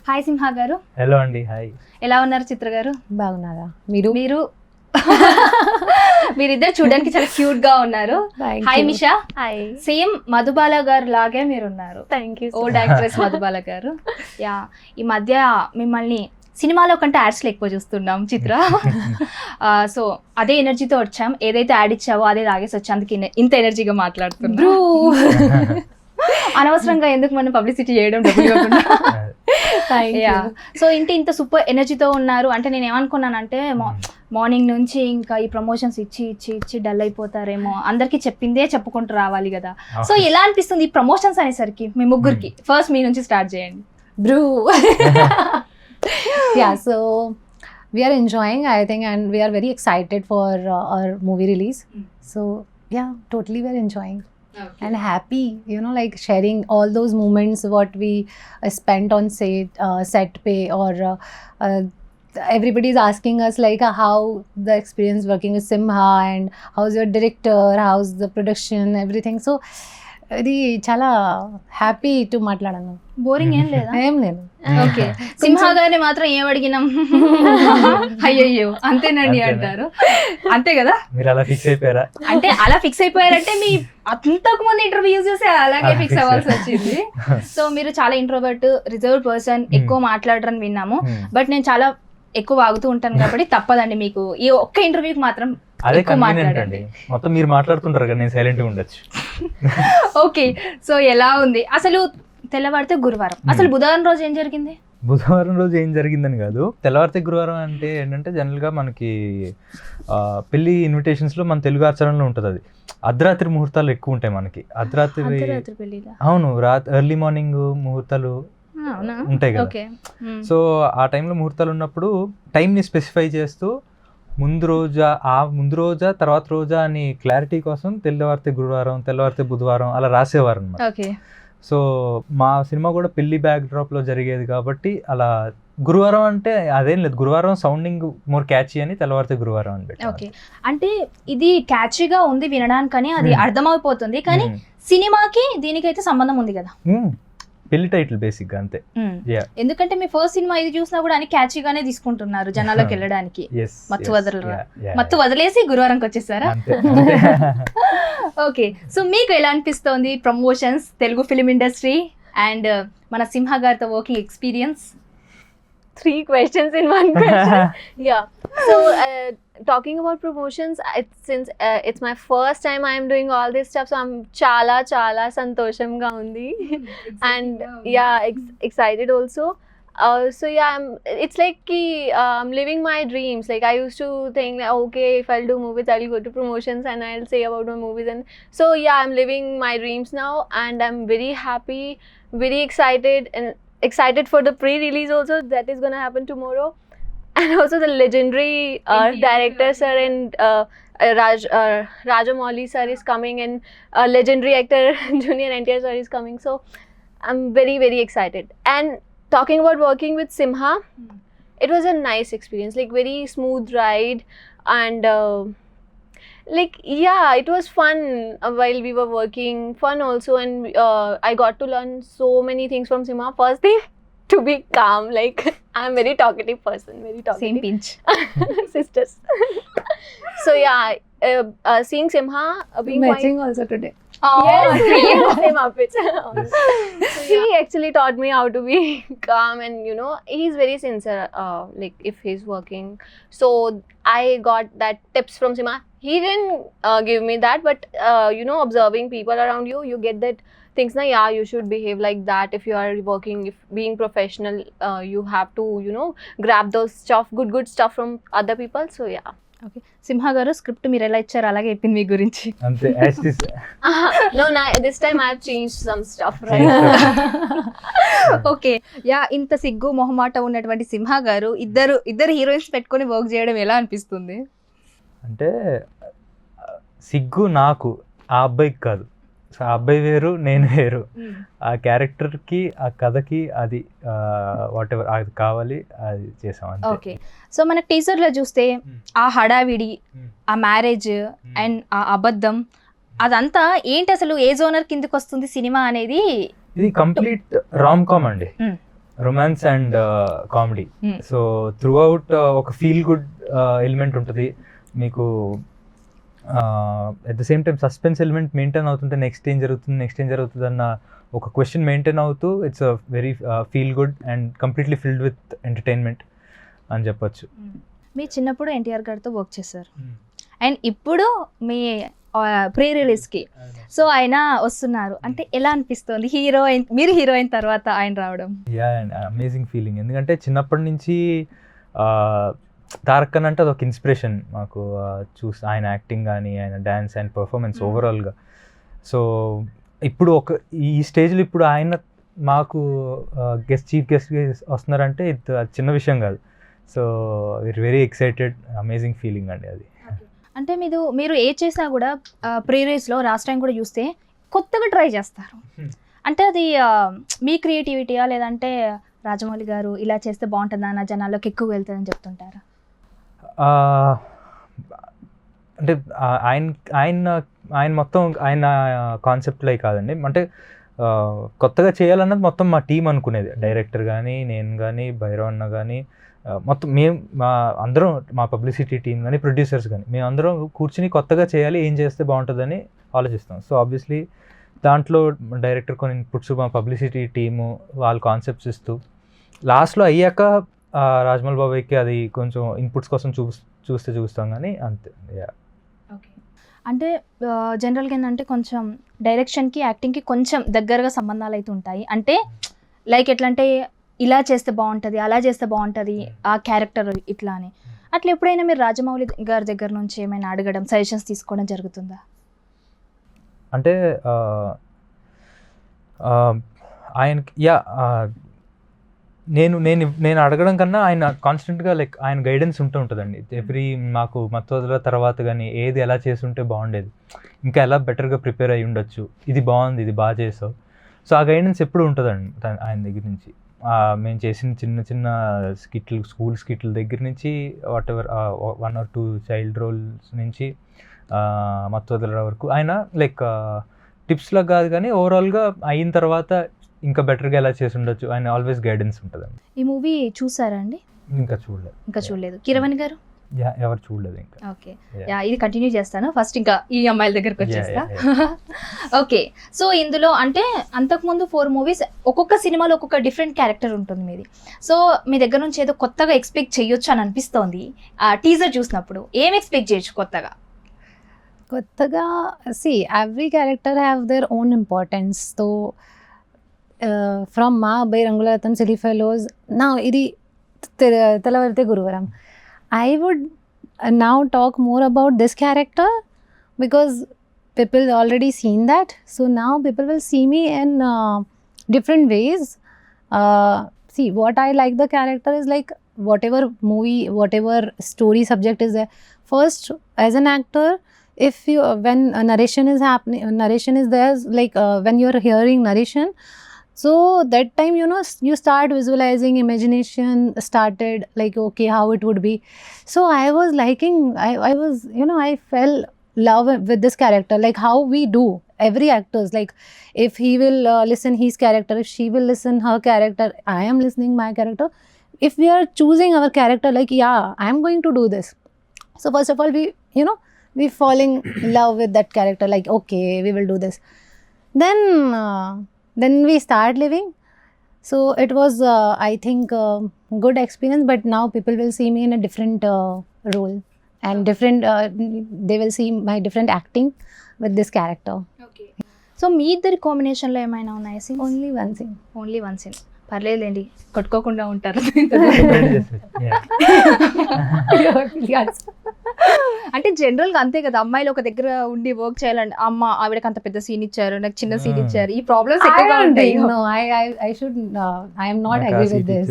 Hi సింహ గారు. Hello అండి. Hi. ఎలా ఉన్నారు చిత్ర గారు? బాగున్నారా మీరు? మీరిద్దరు చూడడానికి చాలా క్యూట్ గా ఉన్నారు. Hi Misha. Hi. Same Madhubala గారు లాగే మీరున్నారు. Thank you. Old actress Madhubala గారు. యా, ఈ మధ్య మిమ్మల్ని సినిమాలో కంటే యాడ్స్లో ఎక్కువ చూస్తున్నాం చిత్ర. సో అదే ఎనర్జీతో వచ్చాం. ఏదైతే యాడ్ ఇచ్చావో అదే తాగేసి వచ్చి అందుకే ఇంత ఎనర్జీగా మాట్లాడుతున్నాం. అనవసరంగా ఎందుకు మనం పబ్లిసిటీ చేయడం డబ్బులు ఇవ్వకుండా. సో ఇంత సూపర్ ఎనర్జీతో ఉన్నారు అంటే నేను ఏమనుకున్నానంటే మార్నింగ్ నుంచి ఇంకా ఈ ప్రమోషన్స్ ఇచ్చి డల్ అయిపోతారేమో, అందరికి చెప్పిందే చెప్పుకుంటూ రావాలి కదా. సో ఎలా అనిపిస్తుంది ఈ ప్రమోషన్స్ అనేసరికి మీ ముగ్గురికి? ఫస్ట్ మీ నుంచి స్టార్ట్ చేయండి. Bru. Yeah, so we are enjoying, I think, and we are very excited for our movie release. So yeah, totally we are enjoying. Okay. And happy, you know, like sharing all those moments what we spent on set pay, or everybody is asking us like how the experience working with Simha, and how's your director, how's the production, everything. So ఇది చాలా happy to మాట్లాడను. Boring ఏం లేదా? ఏం లేదు. Okay. సింహ గారిని మాత్రం ఏం అడిగినాం అయ్యయ్యో అంతేనండి అంటారు. అంతే కదా? మీరు అలా ఫిక్స్ అయిపోయారా? అంటే అలా ఫిక్స్ అయిపోయారంటే మీ అంతకు ముందు ఇంటర్వ్యూ చూసి అలాగే ఫిక్స్ అవ్వాల్సి వచ్చింది. సో మీరు చాలా ఇంట్రోవర్ట్, రిజర్వ్ పర్సన్, ఎక్కువ మాట్లాడరని విన్నాము. బట్ నేను చాలా ఎక్కువ వాగుతూ ఉంటాను కాబట్టి తప్పదండి మీకు ఈ ఒక్క ఇంటర్వ్యూకి మాత్రం అదే కన్వీనియంట్ అండి. మొత్తం మీరు మాట్లాడుతుంటారు కదా, నేను సైలెంట్ గా ఉండొచ్చు. ఓకే. సో ఎలా ఉంది అసలు? తెల్లవారితే గురువారం, అసలు బుధవారం రోజు ఏం జరిగింది? బుధవారం రోజు ఏం జరిగిందని కాదు, తెల్లవారితే గురువారం అంటే ఏంటంటే జనరల్గా మనకి పెళ్లి ఇన్విటేషన్స్లో మన తెలుగు ఆచరణలో ఉంటుంది. అది అర్ధరాత్రి ముహూర్తాలు ఎక్కువ ఉంటాయి మనకి. అర్ధరాత్రి అవును, ఎర్లీ మార్నింగ్ ముహూర్తాలు ఉంటాయి కదా. సో ఆ టైంలో ముహూర్తాలు ఉన్నప్పుడు టైంని స్పెసిఫై చేస్తూ ముందు రోజా తర్వాత రోజా అని క్లారిటీ కోసం తెల్లవారితే గురువారం, తెల్లవారితే బుధవారం అలా రాసేవారు అన్నమాట. సో మా సినిమా కూడా పెళ్లి బ్యాక్ డ్రాప్ లో జరిగేది కాబట్టి అలా గురువారం అంటే అదేం లేదు, గురువారం సౌండింగ్ మోర్ క్యాచీ అని తెల్లవారితే గురువారం అని పెట్టి. ఓకే. అంటే ఇది క్యాచీగా ఉంది వినడానికని, అది అర్థమైపోతుంది, కానీ సినిమాకి దీనికైతే సంబంధం ఉంది కదా. పెళ్లి టైటిల్ బేసిక్ గా అంతే. ఎందుకంటే మీ ఫస్ట్ సినిమా ఇది చూసినా కూడా అని క్యాచీగానే తీసుకుంటున్నారు జనాలకు వెళ్ళడానికి. మత్తు వదిలేసి గురువారంకి వచ్చేసారా? ఓకే. సో మీకు ఎలా అనిపిస్తోంది promotions, Telugu film industry and మన సింహ గారితో working experience? 3 questions in 1 question. Yeah. So talking about promotions, since it's my first time I am doing all this stuff, so I'm chala santoshamga undi. And yeah, excited also. So yeah, it's like I'm living my dreams. Like I used to think, okay, if I'll do movies, I'll go to promotions and I'll say about my movies. And so yeah, I'm living my dreams now, and I'm very happy, very excited, and excited for the pre-release also that is going to happen tomorrow. And also the legendary director sir and Rajamouli sir is coming, and legendary actor Junior NTR sir is coming. So I'm very, very excited. And talking about working with Simha, it was a nice experience, like very smooth ride, and like yeah, it was fun while we were working, fun also, and I got to learn so many things from Simha. First thing, to be calm. Like I'm very talkative person, very talkative. Same pinch. Sisters. So yeah, seeing Simha being matching also today. Yes, same outfit. So he actually taught me how to be calm, and you know, he's very sincere, like if he's working. So I got that tips from Simha. He didn't give me that, but you know, observing people around you, you get that things na, yeah, you should behave like that if you are working, if being professional, you have to, you know, grab those stuff, good stuff from other people. So yeah. Okay. Simha గారు script మీరు ఎలా ఇచ్చారు అలాగే చెప్పింది మీ గురించి అంతే. No, this time I have changed some stuff, right? Okay. Yeah, ఇంత సిగ్గు మొహమాట ఉన్నటువంటి సింహ గారు ఇద్దరు హీరోయిన్స్ పెట్టుకొని వర్క్ చేయడం ఎలా అనిపిస్తుంది? అంటే సిగ్గు నాకు, ఆ అబ్బాయికి కాదు. సో ఆ అబ్బాయి వేరు, నేను వేరు. ఆ క్యారెక్టర్కి, ఆ కథకి అది వాట్ ఎవర్ అది కావాలి, అది చేసాం. ఓకే. సో మనకు టీజర్లో చూస్తే ఆ హడావిడి, ఆ మ్యారేజ్ అండ్ ఆ అబద్ధం, అదంతా ఏంటి? అసలు ఏ జోనర్ కిందకి వస్తుంది సినిమా అనేది? ఇది కంప్లీట్ రామ్ కామ్ అండి. Romance and comedy. Hmm. So through out ఒక ఫీల్ గుడ్ ఎలిమెంట్ ఉంటుంది మీకు. At the same time suspense element maintain అవుతుంటే నెక్స్ట్ ఏం జరుగుతుంది అన్న ఒక క్వశ్చన్ మెయింటైన్ అవుతూ it's a very feel good and completely filled with entertainment అని చెప్పొచ్చు. మీ చిన్నప్పుడు ఎన్టీఆర్ గారితో వర్క్ చేశారు అండ్ ఇప్పుడు మీ ప్రీ రిలీజ్కి సో ఆయన వస్తున్నారు అంటే ఎలా అనిపిస్తుంది మీరు హీరోయిన్ తర్వాత ఆయన రావడం? Yeah and amazing feeling. ఎందుకంటే చిన్నప్పటి నుంచి తారక్ ఖాన్ అంటే అదొక ఇన్స్పిరేషన్ మాకు. చూసి ఆయన యాక్టింగ్ కానీ ఆయన డ్యాన్స్ అండ్ పర్ఫార్మెన్స్ ఓవరాల్గా. సో ఇప్పుడు ఈ స్టేజ్లో ఇప్పుడు ఆయన మాకు చీఫ్ గెస్ట్ వస్తున్నారంటే ఇది చిన్న విషయం కాదు. So we are very excited, amazing feeling అండి అది. అంటే మీరు ఏ చేసినా కూడా ప్రీ రిలీజ్లో లాస్ట్ టైం కూడా చూస్తే కొత్తగా ట్రై చేస్తారు. అంటే అది మీ క్రియేటివిటీయా లేదంటే రాజమౌళి గారు ఇలా చేస్తే బాగుంటుందా నా జనాల్లోకి ఎక్కువ వెళ్తుందని చెప్తుంటారా? అంటే ఆయన మొత్తం ఆయన కాన్సెప్ట్లో కాదండి. అంటే కొత్తగా చేయాలన్నది మొత్తం మా టీం అనుకునేది. డైరెక్టర్ కానీ, నేను కానీ, భైరవ్ అన్న కానీ, మొత్తం అందరం మా పబ్లిసిటీ టీం కానీ, ప్రొడ్యూసర్స్ కానీ మేమందరం కూర్చుని కొత్తగా చేయాలి, ఏం చేస్తే బాగుంటుందని ఆలోచిస్తాం. సో ఆబ్వియస్లీ దాంట్లో డైరెక్టర్ కొన్ని ఇన్పుట్స్, మా పబ్లిసిటీ టీము వాళ్ళ కాన్సెప్ట్స్ ఇస్తూ లాస్ట్లో అయ్యాక రాజమౌళి బాబాయ్కి అది కొంచెం ఇన్పుట్స్ కోసం చూస్తాం కానీ అంతే. ఓకే. అంటే జనరల్గా ఏంటంటే కొంచెం డైరెక్షన్కి యాక్టింగ్కి కొంచెం దగ్గరగా సంబంధాలు అయితే ఉంటాయి. అంటే లైక్ ఎట్లా అంటే ఇలా చేస్తే బాగుంటుంది, అలా చేస్తే బాగుంటుంది ఆ క్యారెక్టర్ ఇట్లా అని. అట్లా ఎప్పుడైనా మీరు రాజమౌళి గారి దగ్గర నుంచి ఏమైనా అడగడం, సజెషన్స్ తీసుకోవడం జరుగుతుందా? అంటే ఆయనకి నేను అడగడం కన్నా ఆయన కాన్స్టెంట్గా లైక్ ఆయన గైడెన్స్ ఉంటుందండి. ఎవ్రీ మాకు మత్తోదల తర్వాత కానీ ఏది ఎలా చేస్తుంటే బాగుండేది, ఇంకా ఎలా బెటర్గా ప్రిపేర్ అయ్యి ఉండొచ్చు, ఇది బాగుంది, ఇది బాగా చేసావు. సో ఆ గైడెన్స్ ఎప్పుడు ఉంటుందండి ఆయన దగ్గర నుంచి. మేము చేసిన చిన్న చిన్న స్కిట్లు, స్కూల్ స్కిట్ల దగ్గర నుంచి whatever 1 or 2 child roles నుంచి మత్తోదల వరకు ఆయన లైక్ టిప్స్లో కాదు కానీ ఓవరాల్గా అయిన తర్వాత ఇంకా బెటర్గా ఎలా చేసి ఉండొచ్చు ఆయన ఆల్వేస్ గైడెన్స్ ఉంటుందండి. ఈ మూవీ చూసారా అండి? ఇంకా చూడలేదు. కిరవాణి గారు ఎవరు చూడలేదు ఇంకా. ఓకే, ఇది కంటిన్యూ చేస్తాను. ఫస్ట్ ఇంకా ఈ అమ్మాయిల దగ్గరకు వచ్చేస్తా. ఓకే, సో ఇందులో అంటే అంతకుముందు 4 movies ఒక్కొక్క సినిమాలో ఒక్కొక్క డిఫరెంట్ క్యారెక్టర్ ఉంటుంది మీది. సో మీ దగ్గర నుంచి ఏదో కొత్తగా ఎక్స్పెక్ట్ చేయొచ్చు అని అనిపిస్తోంది. టీజర్ చూసినప్పుడు ఏం ఎక్స్పెక్ట్ చేయొచ్చు కొత్తగా? See, every character have their own importance. So from Ma by Rangularatham, Silly Fellows, now idi Talavarthe Guruvaram, I would now talk more about this character because people already seen that. So now people will see me in different ways. See, what I like the character is like whatever movie, whatever story subject is there. First, as an actor, if you when a narration is happening, narration is there, like when you're hearing narration, so that time you start visualizing, imagination started, like okay, how it would be. So I was liking, I was I fell love with this character, like how we do every actors, like if he will listen his character, if she will listen her character, I am listening my character. If we are choosing our character, like yeah, I am going to do this. So first of all, we falling in love with that character, like okay, we will do this. Then we start living. So it was I think good experience, but now people will see me in a different role and different they will see my different acting with this character. Okay, so మీ ఇద్దరి కాంబినేషన్లో ఏమైనా ఉన్నాయా scenes? Only one scene. Only 1 scene. పర్లేదండి, కొట్టుకోకుండా ఉంటారు. అంటే జనరల్గా అంతే కదా, అమ్మాయిలు ఒక దగ్గర ఉండి వర్క్ చేయాలంటే ఆవిడకి అంత పెద్ద సీన్ ఇచ్చారు, నాకు చిన్న సీన్ ఇచ్చారు, ఈ ప్రాబ్లమ్స్ ఎక్కువగా ఉంటాయి. No, I should I am not agree with this.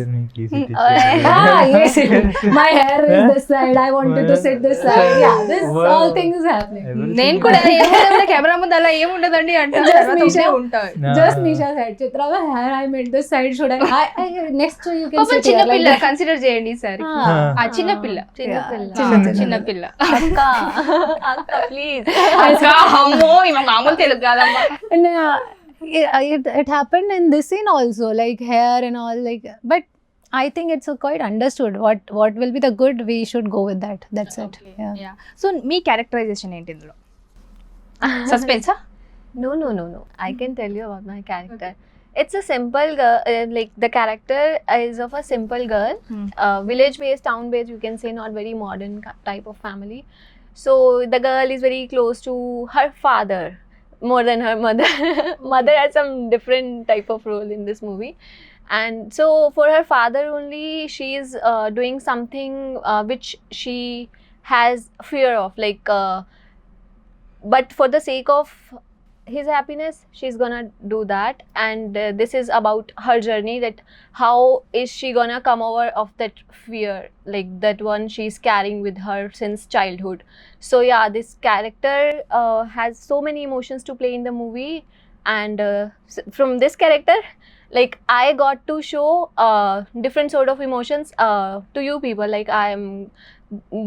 Yes, my hair is this side, I wanted to sit this side. Yeah, this all things is happening. నేను కూడా కెమెరా ముందు అలా ఏముండదండి అంటే ఉంటాయి. Just Nisha said, Chitra, hair I made this side, should I next to you can sit చిన్న here, like పిల్ల that. Consider చేయండి సార్. చిన్న పిల్ల అక్క ప్లీజ్. అమ్మో, ఈమె మామూలు తెలుగు కాదమ్మా. And it happened in this scene also, like hair and all, like, but I think it's quite understood what will be the good, we should go with that, that's it. Yeah. So మీ characterization ఏంటి ఇందులో? సస్పెన్సా? No. I can tell you about my character. It's a simple girl, like the character is of a simple girl, village based, town based, you can say, not very modern type of family. So the girl is very close to her father more than her mother. Mother has some different type of role in this movie. And so for her father only, she is doing something which she has fear of, like but for the sake of his happiness, she's gonna do that. And this is about her journey, that how is she gonna come over of that fear, like that one she's carrying with her since childhood. So yeah, this character has so many emotions to play in the movie. And from this character, like I got to show different sort of emotions to you people. Like I am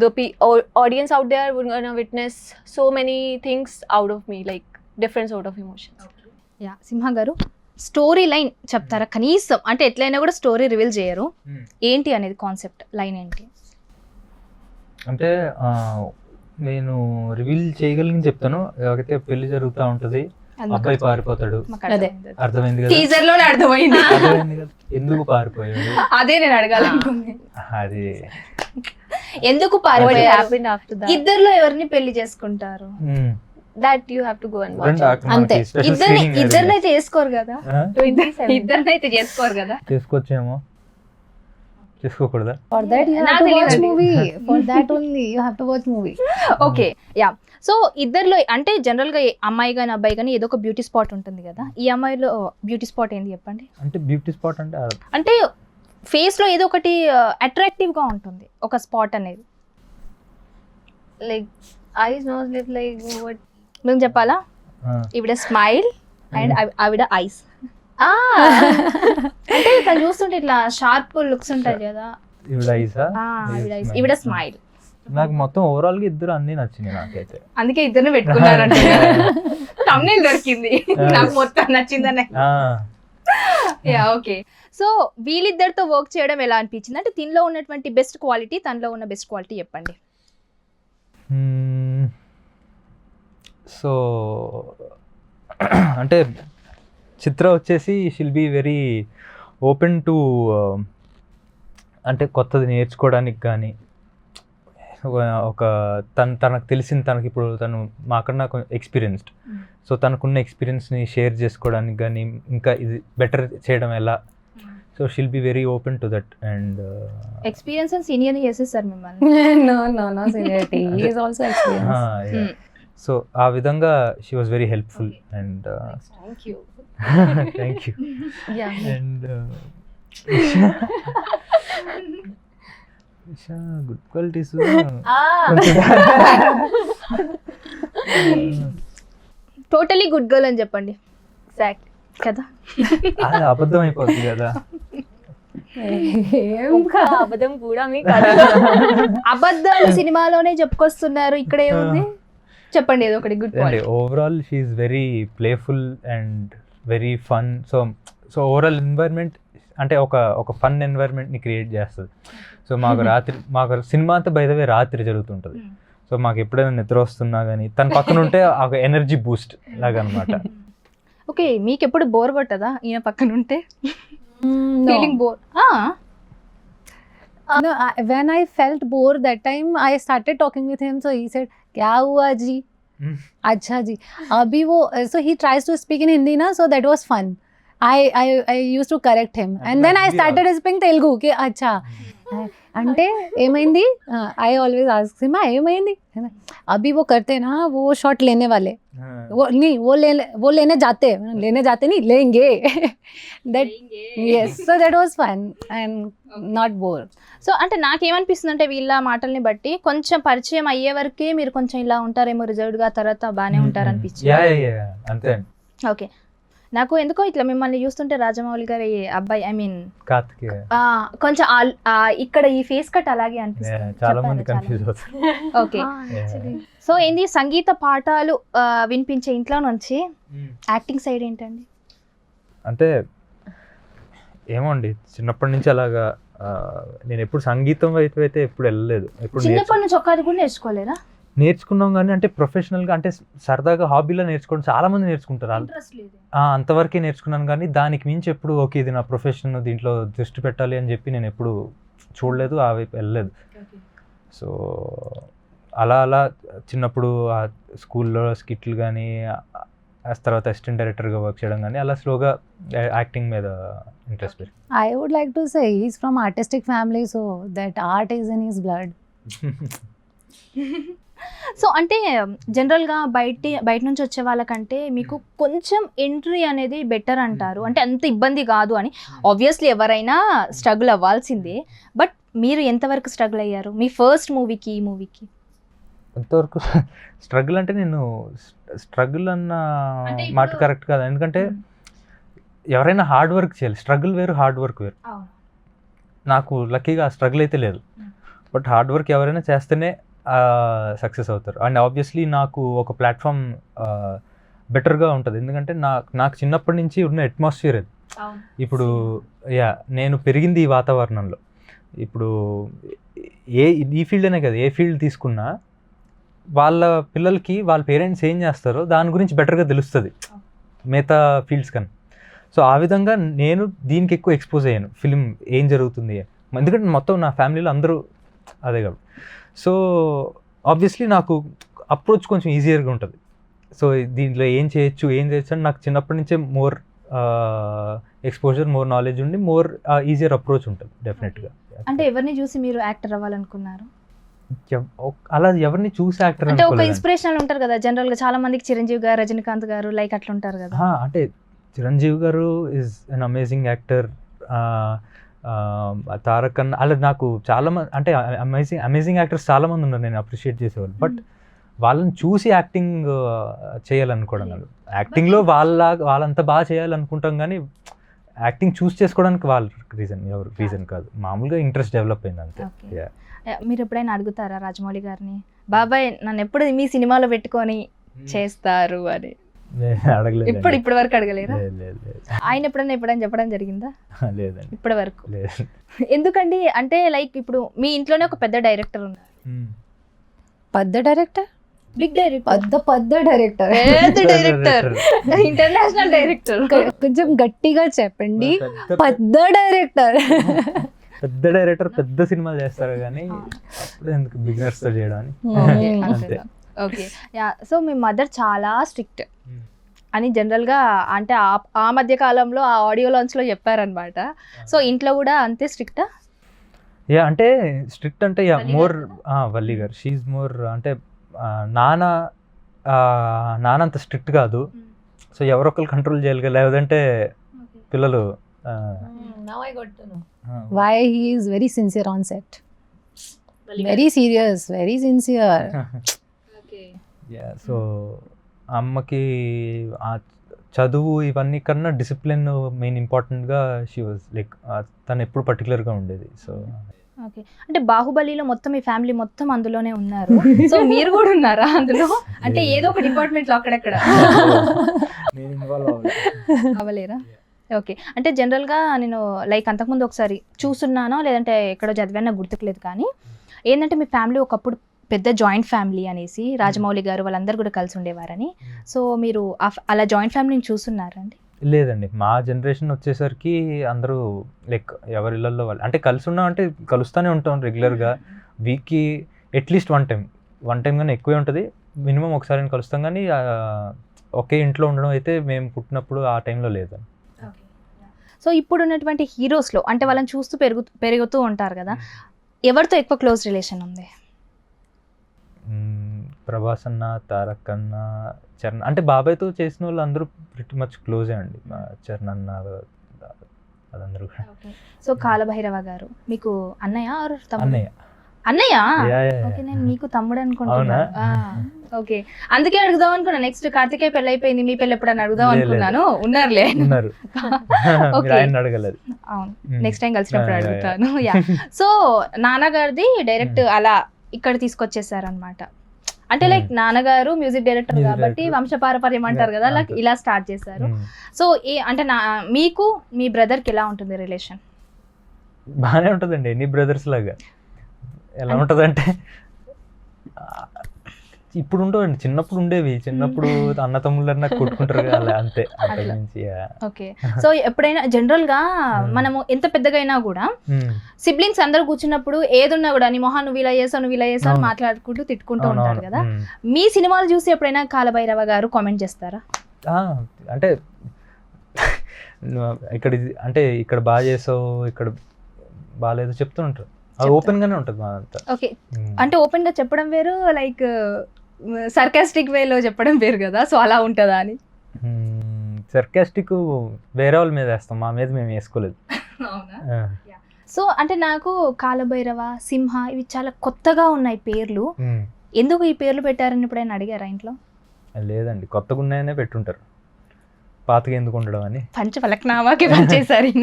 the audience out there would gonna witness so many things out of me, like different sort of emotions. Yeah, Simha గారు story line చెప్తారా కనీసం? అంటే ఎట్లయినా కూడా story reveal చేయరు, ఏంటి అనేది concept line ఏంటి? అంటే నేను రివీల్ చేయగలిగిన చెప్తాను. అయితే పెళ్లి జరుగుతూ ఉంటుంది, అబ్బాయి పారిపోతాడు. అర్థమైంది కదా? టీజర్ లోనే అర్థమైంది. అర్థమైంది కదా ఎందుకు పారిపోయాడు? అదే నేను అడగాలనుకుంది. అది ఎందుకు What పారిపోయారు? happened after that? ఇద్దర్లో ఎవరిని పెళ్లి చేసుకుంటారు? That you have to go and watch. అంతే. ఇద్దరినైతే చేసుకోరు కదా? 27. ఇద్దరినైతే చేసుకోరు కదా? చేసుకోవచ్చేమో, చేసుకోకూడదా? For that you have to watch movie. For that only you have to watch movie. Okay, yeah. So ఇద్దరిలో అంటే జనరల్ గా అమ్మాయి కానీ అబ్బాయి కానీ ఏదో ఒక బ్యూటీ స్పాట్ ఉంటుంది కదా, ఈ అమ్మాయిలో బ్యూటీ స్పాట్ ఏంది చెప్పండి? అంటే బ్యూటీ స్పాట్ అంటే ఫేస్ లో ఏదో ఒకటి అట్రాక్టివ్ గా ఉంటుంది ఒక స్పాట్ అనేది. Like eyes, nose, lips, like what? మేము చెప్పాలా? ఈవిడ స్మైల్ అండ్ ఆవిడ ఐస్. అంటే తను చూస్తుంటే ఇట్లా షార్ప్ లుక్స్ ఉంటాయి కదా. ఈవిడ ఐసా? ఆవిడ ఐస్, ఈవిడ స్మైల్. నాకు మొత్తం ఓవరాల్ గా ఇద్దరు అన్ని నచ్చినాయి నాకైతే. అందుకే ఇద్దరిని పెట్టుకున్నారంటే thumbnail దొరికింది నాకు మొత్తం నచ్చిందనే. Yeah, okay. సో వీళ్ళిద్దరితో వర్క్ చేయడం ఎలా అనిపించింది? అంటే దీనిలో ఉన్నటువంటి బెస్ట్ క్వాలిటీ, తనలో ఉన్న బెస్ట్ క్వాలిటీ చెప్పండి. సో అంటే చిత్ర వచ్చేసి she'll be very open to అంటే కొత్తది నేర్చుకోవడానికి కానీ, ఒక తనకు తెలిసిన, తనకి ఇప్పుడు తను మాకన్నా ఎక్స్పీరియన్స్డ్, సో తనకున్న ఎక్స్పీరియన్స్ని షేర్ చేసుకోవడానికి కానీ, ఇంకా ఇది బెటర్ చేయడం ఎలా, so she'll be very open to that. And experience and senior చేసేసారు మిమ్మల్ని. No seniority. He is also experienced. So ఆ విధంగా she was very helpful. And Thank you. Thank you. Yeah. And good qualities totally good girl అని చెప్పండి. Exact. కదా? అబద్ధం అయిపోద్ది కదా. అబద్ధం కూడా మీకు అబద్ధాలు సినిమాలోనే చెప్పుకొస్తున్నారు, ఇక్కడ ఏముంది చెప్పండి ఏదో ఒకటి good quality. Overall she is very playful and very fun. So overall environment అంటే ఒక ఫన్ ఎన్వైర్న్మెంట్ని క్రియేట్ చేస్తుంది. సో మాకు సినిమా అంతా బై ద వే రాత్రి జరుగుతుంటుంది. సో మాకు ఎప్పుడైనా నిద్ర వస్తున్నా కానీ తన పక్కన ఉంటే ఒక ఎనర్జీ బూస్ట్ లాగా అనమాట. ఓకే, మీకు ఎప్పుడు బోర్ కొట్టదా ఈయన పక్కన ఉంటే? No. Feeling bore? No, when I felt bored that time, I started talking with him. So he said, "क्या हुआ जी? अच्छा जी." अभी वो so he tries to speak in Hindi na, so that was fun. I used to correct him, and then I started speaking Telugu. कि अच्छा అంటే ఏమైంది? I always ask him, ఏమైంది? अभी वो करते ना, वो शॉट लेने वाले, वो नहीं, वो लेने जाते नहीं, लेंगे. That yes, so that was fun and not bore. So అంటే నాకేమనిపిస్తుంది అంటే వీళ్ళ మాటల్ని బట్టి కొంచెం పరిచయం అయ్యే వరకే మీరు కొంచెం ఇలా ఉంటారేమో రిజర్వ్డ్ గా, తర్వాత బాగానే ఉంటారు అనిపించింది. అంతే. ఓకే, నాకు ఎందుకో ఇట్లా మిమ్మల్ని చూస్తుంటే రాజమౌళి గారి అబ్బాయి, ఐ మీన్ కొంచెం ఇక్కడ ఈ ఫేస్ కట్ అలాగే అనిపిస్తుంది. చాలా మంది కన్ఫ్యూజ్ అవుతారు. ఓకే, సో ఏంది సంగీత పాఠాలు వినిపించే ఇంట్లో నుంచి యాక్టింగ్ సైడ్ ఏంటండి? అంటే ఏమో అండి, చిన్నప్పటి నుంచి అలాగా నేను ఎప్పుడు సంగీతం వైపు అయితే ఎప్పుడు వెళ్ళలేదు. ఎప్పుడు చిన్నప్పటి నుంచి ఒక్కది కూడా నేర్చుకోలేరా? నేర్చుకున్నాం కానీ అంటే ప్రొఫెషనల్గా అంటే సరదాగా హాబీలో నేర్చుకోవడం చాలా మంది నేర్చుకుంటారు. ఇంట్రెస్ట్ లేదు. అంతవరకే నేర్చుకున్నాను కానీ దానికి మించి ఎప్పుడు ఓకే ఇది నా ప్రొఫెషన్, దీంట్లో దృష్టి పెట్టాలి అని చెప్పి నేను ఎప్పుడు చూడలేదు, ఆ వైపు వెళ్ళలేదు. సో అలా చిన్నప్పుడు స్కూల్లో స్కిట్లు కానీ తర్వాత అసిస్టెంట్ డైరెక్టర్గా వర్క్ చేయడం కానీ అలా స్లోగా యాక్టింగ్ మీద ఇంట్రెస్ట్ పెరిగింది. I would like to say he's from artistic family, so that art is in his blood. So అంటే జనరల్గా బయట నుంచి వచ్చే వాళ్ళకంటే మీకు కొంచెం ఎంట్రీ అనేది బెటర్ అంటారు, అంటే అంత ఇబ్బంది కాదు అని. ఆబ్వియస్లీ ఎవరైనా స్ట్రగుల్ అవ్వాల్సిందే, బట్ మీరు ఎంతవరకు స్ట్రగుల్ అయ్యారు మీ ఫస్ట్ మూవీకి ఈ మూవీకి? అంతవరకు స్ట్రగుల్ అంటే నేను స్ట్రగుల్ అన్న అంటే ఇప్పుడు- మాట కరెక్ట్ కాదు, ఎందుకంటే ఎవరైనా హార్డ్ వర్క్ చేయాలి. స్ట్రగుల్ వేరు, హార్డ్ వర్క్ వేరు. నాకు లక్కీగా ఆ స్ట్రగుల్ అయితే లేదు, బట్ హార్డ్ వర్క్ ఎవరైనా చేస్తేనే సక్సెస్ అవుతారు. అండ్ ఆబ్వియస్లీ నాకు ఒక ప్లాట్ఫామ్ బెటర్గా ఉంటుంది, ఎందుకంటే నాకు చిన్నప్పటి నుంచి ఉన్న అట్మాస్ఫియర్ అది. ఇప్పుడు నేను పెరిగింది ఈ వాతావరణంలో. ఇప్పుడు ఈ ఫీల్డ్ అనే కదా, ఏ ఫీల్డ్ తీసుకున్నా వాళ్ళ పిల్లలకి వాళ్ళ పేరెంట్స్ ఏం చేస్తారో దాని గురించి బెటర్గా తెలుస్తుంది మిగతా ఫీల్డ్స్ కన్నా. సో ఆ విధంగా నేను దీనికి ఎక్కువ ఎక్స్పోజ్ అయ్యాను, ఫిలిం ఏం జరుగుతుంది, ఎందుకంటే మొత్తం నా ఫ్యామిలీలో అందరూ అదే కాబట్టి. సో ఆబ్వియస్లీ నాకు అప్రోచ్ కొంచెం ఈజియర్గా ఉంటుంది. సో దీంట్లో ఏం చేయొచ్చు అని నాకు చిన్నప్పటి నుంచే మోర్ ఎక్స్పోజర్, మోర్ నాలెడ్జ్ ఉండి మోర్ ఈజియర్ అప్రోచ్ ఉంటుంది డెఫినెట్గా. అంటే ఎవరిని చూసి మీరు యాక్టర్ అవ్వాలనుకున్నారు? అలా ఎవరిని చూసి యాక్టర్ అంటే ఒక ఇన్స్పిరేషనల్ ఉంటారు కదా జనరల్ గా, చాలా మందికి చిరంజీవి గారు, రజనీకాంత్ గారు లైక్ అట్లా ఉంటారు కదా. అంటే చిరంజీవి గారు is an amazing actor. Tarak అన్న అలా నాకు చాలా మంది అంటే అమేజింగ్ యాక్టర్స్ చాలా మంది ఉన్నారు నేను అప్రిషియేట్ చేసేవాళ్ళు. బట్ వాళ్ళని చూసి యాక్టింగ్ చేయాలనుకోవడం కాదు, యాక్టింగ్లో వాళ్ళంతా బాగా చేయాలనుకుంటాం కానీ యాక్టింగ్ చూస్ చేసుకోవడానికి వాళ్ళ రీజన్ కాదు, మామూలుగా ఇంట్రెస్ట్ డెవలప్ అయింది అంతే. మీరు ఎప్పుడైనా అడుగుతారా రాజమౌళి గారిని, బాబాయ్ నన్ను ఎప్పుడు మీ సినిమాలో పెట్టుకొని చేస్తారు అని? అడగలేదు, ఇప్పటి వరకు అడగలేరా? ఆయన ఎప్పుడైనా చెప్పడం జరిగిందా? లేదండి, ఇప్పటి వరకు. లేదు. ఎందుకండి అంటే లైక్ ఇప్పుడు మీ ఇంట్లోనే ఒక పెద్ద డైరెక్టర్ ఉన్నారు. పెద్ద డైరెక్టర్, బిగ్ డైరెక్టర్, పెద్ద డైరెక్టర్, పెద్ద డైరెక్టర్, ఇంటర్నేషనల్ డైరెక్టర్. కొంచెం గట్టిగా చెప్పండి. పెద్ద డైరెక్టర్, పెద్ద డైరెక్టర్ పెద్ద సినిమాలు చేస్తారు కానీ ఎందుకు బిగినర్స్ తో చేయడానికి. ఓకే, సో మీ మదర్ చాలా స్ట్రిక్ట్ అని జనరల్గా అంటే ఆ మధ్య కాలంలో ఆ ఆడియో లాంచ్లో చెప్పారనమాట. సో ఇంట్లో కూడా అంతే స్ట్రిక్టా? అంటే స్ట్రిక్ట్ అంటే మోర్ వల్లి గారు షీఈ్ మోర్ అంటే నాన్న అంత స్ట్రిక్ట్ కాదు. సో ఎవరొకరు కంట్రోల్ చేయాలి కదా, లేదంటే పిల్లలు. why he is very sincere on set, very serious, very sincere. So అమ్మకి చదువు ఇవన్నీ కన్నా డిసిప్లిన్ మెయిన్ ఇంపార్టెంట్గా షీ వాజ్ లైక్ తను ఎప్పుడు పర్టికులర్గా ఉండేది. సో ఓకే, అంటే బాహుబలిలో మొత్తం మీ ఫ్యామిలీ మొత్తం అందులోనే ఉన్నారు, సో మీరు కూడా ఉన్నారా అందులో? అంటే ఏదో ఒక డిపార్ట్మెంట్లో అక్కడక్కడ నేను ఇన్వాల్వ్ అవ్వలేరా? ఓకే, అంటే జనరల్గా నేను లైక్ అంతకుముందు ఒకసారి చూస్తున్నానో లేదంటే ఎక్కడో చదివానో గుర్తుకులేదు, కానీ ఏంటంటే మీ ఫ్యామిలీ ఒకప్పుడు పెద్ద జాయింట్ ఫ్యామిలీ అనేసి, రాజమౌళి గారు వాళ్ళందరూ కూడా కలిసి ఉండేవారని. సో మీరు అలా జాయింట్ ఫ్యామిలీని చూస్తున్నారండి? లేదండి, మా జనరేషన్ వచ్చేసరికి అందరూ లైక్ ఎవరి ఇళ్ళల్లో వాళ్ళు అంటే కలిసి ఉన్నాం, అంటే కలుస్తూనే ఉంటాం రెగ్యులర్గా, వీక్కి అట్లీస్ట్ వన్ టైం కానీ ఎక్కువే ఉంటుంది, మినిమం ఒకసారి కలుస్తాం. కానీ ఒకే ఇంట్లో ఉండడం అయితే మేము పుట్టినప్పుడు ఆ టైంలో లేదు. సో ఇప్పుడు ఉన్నటువంటి హీరోస్లో అంటే వాళ్ళని చూస్తూ పెరుగుతూ ఉంటారు కదా, ఎవరితో ఎక్కువ క్లోజ్ రిలేషన్ ఉంది? ప్రభాస్ అన్న, తారక్ అన్న, చరణ్, అంటే బాబాయ్తో చేసిన వాళ్ళు అందరూ ప్రిటీ మచ్ క్లోజే అండి. చరణ్ అన్న అదందరూ. సో కాలభైరవ గారు మీకు అన్నయ్య ఆర్ అన్నయ్య? అన్నయ్య. ఓకే, నేను మీకు తమ్ముడు అనుకుంటున్నా. ఓకే, అందుకే అడుగుదాం అనుకున్నా. నెక్స్ట్ కార్తికేయ పెళ్ళి అయిపోయింది, మీ పెళ్ళి ఎప్పుడని అడుగుదాం అనుకున్నాను. ఉన్నారులే, ఉన్నారు. అడగలేదు. అవును, నెక్స్ట్ టైం కలిసినప్పుడు అడుగుతాను. యా, సో నాన్నగారిది డైరెక్ట్ అలా ఇక్కడ తీసుకొచ్చేసారనమాట. అంటే లైక్ నాన్నగారు మ్యూజిక్ డైరెక్టర్ Music కాబట్టి director. వంశపారపర్యం అంటారు కదా, లైక్ ఇలా స్టార్ట్ చేశారు. సో అంటే మీకు మీ బ్రదర్ కి ఎలా ఉంటుంది రిలేషన్? బాగానే ఉంటుందండి, ఎన్ని బ్రదర్స్ లాగా. ఎలా ఉంటుందంటే ఇప్పుడు ఉండవండి, చిన్నప్పుడు ఉండేవి. చిన్నప్పుడు అన్న తమ్ముళ్ళన్నా కొట్టుకుంటారు కదా, అలా అంతే. అంతకు మించి ఓకే. సో ఎప్పుడైనా జనరల్ గా మనము ఎంత పెద్దగా అయినా కూడా సిబ్లింగ్స్ అందరూ కూర్చున్నప్పుడు ఏదున్నా కూడా నీ మొహం నువ్వు ఇలా చేసావు నువ్వు ఇలా చేసావు అని మాట్లాడుకుంటూ తిట్టుకుంటూ ఉంటారు కదా. మీ సినిమాలు చూసి ఎప్పుడైనా కాలభైరవ గారు కామెంట్ చేస్తారా? అంటే ఇక్కడ అంటే ఇక్కడ బాగా చేసావు, ఇక్కడ బాగాలేదు చెప్తూ ఉంటారు. అది ఓపెన్ గానే ఉంటుంది మాదంతా. ఓకే, అంటే ఓపెన్ గా చెప్పడం వేరు, లైక్ సర్కాస్టిక్ వేలో చెప్పడం వేరు కదా, సో అలా ఉంటుందా అని. సర్కాస్టిక్ వేరే వాళ్ళ మీద వేస్తాం, మా మీద మేము వేసుకోలేదు. సో అంటే నాకు కాలభైరవ, సింహ ఇవి చాలా కొత్తగా ఉన్నాయి పేర్లు. ఎందుకు ఈ పేర్లు పెట్టారని ఎప్పుడైనా అడిగారా ఇంట్లో? లేదండి, కొత్తగా ఉన్నాయనే పెట్టుంటారు, పాతగా ఎందుకు ఉండడం అని. పంచఫలక్నామాకి పనిచేశారు.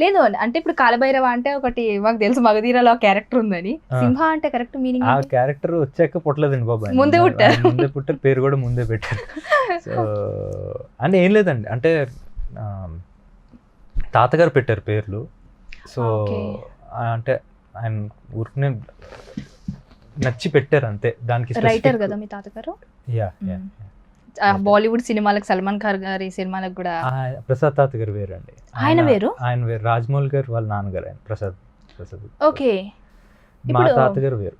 లేదు అంటే ఇప్పుడు కాలభైరవ అంటే ఒకటి మాకు తెలుసు, మగధీరలో క్యారెక్టర్ ఉందని. సింహ అంటే కరెక్ట్ మీనింగ్ ఆ క్యారెక్టర్ వచ్చాక పుట్టలేదండి బాబాయ్, ముందే పుట్టారు. ముందే పుట్టారు, పేరు కూడా ముందే పెట్టారు. సో అంటే ఏం లేదండి, అంటే తాతగారు పెట్టారు పేర్లు. సో అంటే ఆయన ఊరికనే నచ్చి పెట్టారు అంతే. దానికి రైటర్ కదా మీ తాతగారు? యా, బాలీవుడ్ సినిమాలకు, సల్మాన్ ఖాన్ గారి సినిమాలకు కూడా. ప్రసాద్ తాతగారు వేరు అండి. ఆయన వేరు? ఆయన వేరు, రాజమౌళి గారు వాళ్ళ నాన్నగారు ఆయన ప్రసాద్. ఓకే. మా తాతగారు వేరు.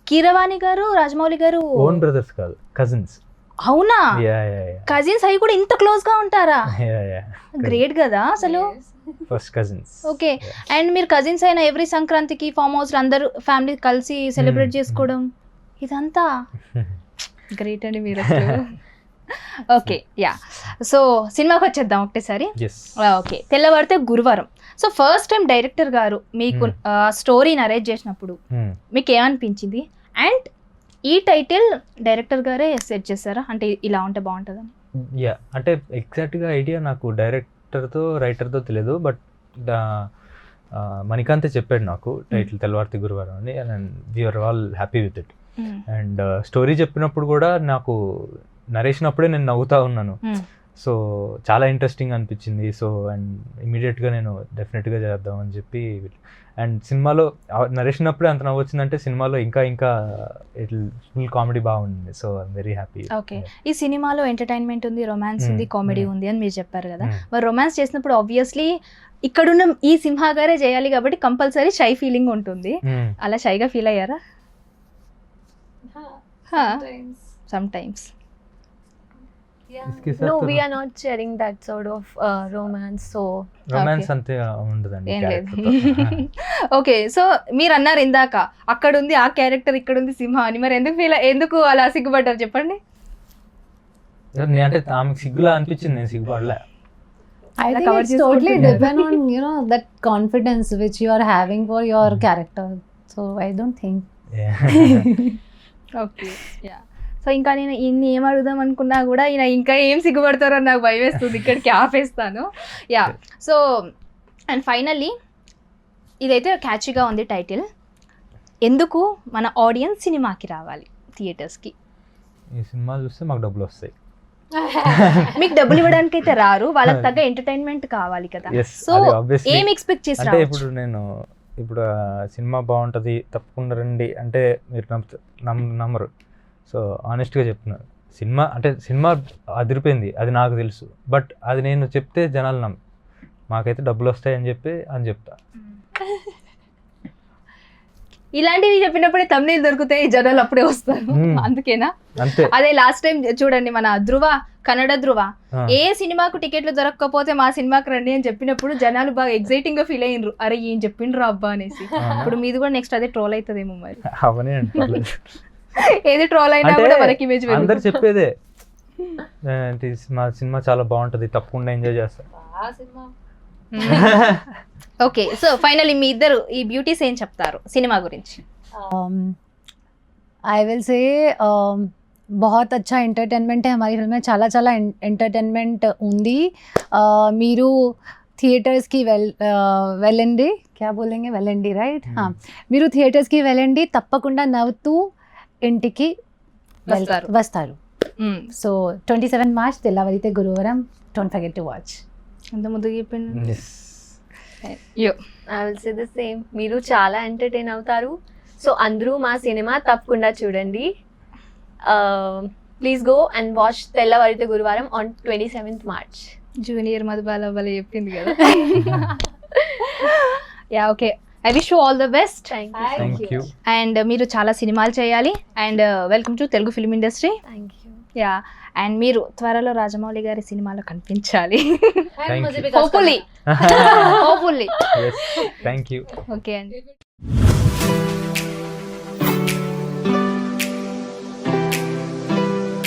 కీరవాణి గారు, రాజమౌళి గారు ఓన్ బ్రదర్స్ కాదు, కజిన్స్. అవునా? కజిన్స్ అవి కూడా ఇంత క్లోజ్ గా ఉంటారా? గ్రేట్ కదా అసలు. First cousins. ఓకే. అండ్ మీరు కజిన్స్ అయిన ఎవ్రీ సంక్రాంతికి ఫామ్ హౌస్ అందరూ ఫ్యామిలీ కలిసి సెలబ్రేట్ చేసుకోవడం ఇదంతా గ్రేట్ అండి మీరు అసలు. Okay, yeah. సో సినిమాకి వచ్చేద్దాం ఒకటేసారి. ఓకే, తెల్లవారితే గురువారం. సో ఫస్ట్ టైం డైరెక్టర్ గారు మీకు స్టోరీ నరేట్ చేసినప్పుడు మీకు ఏమనిపించింది? అండ్ ఈ టైటిల్ డైరెక్టర్ గారే సెట్ చేశారా, అంటే ఇలా ఉంటే బాగుంటుందని? యా, అంటే ఎగ్జాక్ట్గా ఐడియా నాకు డైరెక్టర్తో రైటర్తో తెలియదు, బట్ మణికాంతే చెప్పాడు నాకు టైటిల్ తెల్లవారితే గురువారం అని. And we are all happy with it. And story చెప్పినప్పుడు కూడా నాకు నరేషన్ అప్పుడే నేను నవ్వుతా ఉన్నాను. సో చాలా ఇంట్రెస్టింగ్ అనిపించింది. సో అండ్ ఇమీడియట్గా నేను డెఫినెట్గా చేద్దాం అని చెప్పి. అండ్ సినిమాలో నరేషన్ అప్పుడే అంత నవ్వు వచ్చిందంటే సినిమాలో ఇంకా ఇంకా ఫుల్ కామెడీ బాగుంది. So I'm very happy. Okay, ఈ సినిమాలో ఎంటర్టైన్మెంట్ ఉంది, రొమాన్స్ ఉంది, కామెడీ ఉంది అని మీరు చెప్పారు కదా. మరి రొమాన్స్ చేసినప్పుడు ఆబ్వియస్లీ ఇక్కడున్న ఈ సింహ గారే చేయాలి కాబట్టి కంపల్సరీ షై ఫీలింగ్ ఉంటుంది. అలా షైగా ఫీల్ అయ్యారా? Sometimes. No, we are not sharing that sort of romance. So romance అంతే ఉండదండి. ఓకే, సో మీరు అన్నారు ఇందాక అక్కడ ఉంది ఆ క్యారెక్టర్, ఇక్కడ ఉంది సింహ అని. మరి ఎందుకు అలా సిగ్గుపడ్డారు చెప్పండి? అంటే ఆమెకు సిగ్గులా అనిపించింది, నేను సిగ్గుపడలే. I think it's totally depend on that confidence which you are having for your character. So I don't think. Okay, yeah. So ఇంకా నేను ఇన్ని ఏం అడుగుదాం అనుకున్నా కూడా ఈయన ఇంకా ఏం సిగ్గుపడతారో నాకు భయం వేస్తుంది, ఇక్కడికి ఆపేస్తాను. యా. సో అండ్ ఫైనల్లీ ఇదైతే క్యాచీగా ఉంది టైటిల్. ఎందుకు మన ఆడియన్స్ సినిమాకి రావాలి థియేటర్స్కి? ఈ సినిమా చూస్తే మాకు డబ్బులు వస్తాయి. మీకు డబ్బులు ఇవ్వడానికి అయితే రారు, వాళ్ళకి తగ్గ ఎంటర్టైన్మెంట్ కావాలి కదా. సో ఏం ఎక్స్పెక్ట్ చేసి? అంటే ఇప్పుడు సినిమా బాగుంటుంది తప్పకుండా రండి అంటే మీరు నమ్మరు. సో ఆనెస్ట్గా చెప్తున్నారు, సినిమా అదిరిపోయింది అది నాకు తెలుసు, బట్ అది నేను చెప్తే జనాలు మాకైతే డబ్బులు వస్తాయి అని చెప్తా. ఇలాంటివి చెప్పినప్పుడే తమ్ముళ్ళు దొరుకుతాయి, జనాలు అప్పుడే వస్తారు. అందుకేనా? అంతే. అదే లాస్ట్ టైం చూడండి, మన ధృవ, కన్నడ ధృవ ఏ సినిమాకు టికెట్లు దొరకకపోతే మా సినిమాకి రండి అని చెప్పినప్పుడు జనాలు బాగా ఎక్సైటింగ్ గా ఫీల్ అయ్యిండ్రు, అరే ఏం చెప్పిండ్రు అబ్బా అనేసి. ఇప్పుడు మీది కూడా నెక్స్ట్ అదే ట్రోల్ అవుతుందేమో మరి. అవనే అంటే ఏది ట్రోల్ అయినా కూడా మనకి ఇమేజ్ అందరు చెప్పేదే, మా సినిమా చాలా బాగుంటది తప్పకుండా ఎంజాయ్ చేస్తారు. ఓకే, సో ఫైనల్లీ మీ ఇద్దరు ఈ బ్యూటీస్ ఏం చెప్తారు సినిమా గురించి? I will say बहुत अच्छा ఎంటర్టైన్మెంట్ हमारी फिल्म में చాలా చాలా ఎంటర్టైన్మెంట్ ఉంది. మీరు థియేటర్స్కి వెళ్ళండి, క్యా బోలేంగే, వెళ్ళండి రైట్. మీరు థియేటర్స్కి వెళ్ళండి, తప్పకుండా నవ్వుతూ ఇంటికి వస్తారు. సో 27 March తెల్లవారితే గురువారం, డోంట్ ఫర్గెట్ టు వాచ్. ఎంత ముందుగా చెప్పింది. I will say the same. మీరు చాలా ఎంటర్టైన్ అవుతారు. సో అందరూ మా సినిమా తప్పకుండా చూడండి. ప్లీజ్ గో అండ్ వాచ్ తెల్లవారితే గురువారం on 27th March. Junior Madhubala వల్ల చెప్పింది కదా. Yeah okay, I wish you all the best. Thank you. And మీరు చాలా సినిమాలు చేయాలి. And welcome to Telugu film industry. Thank you. Yeah, and మీరు త్వరలో రాజమౌళి గారి సినిమాలో కనిపించాలి. Thank you. Hopefully. Yes, thank you. Okay అండి.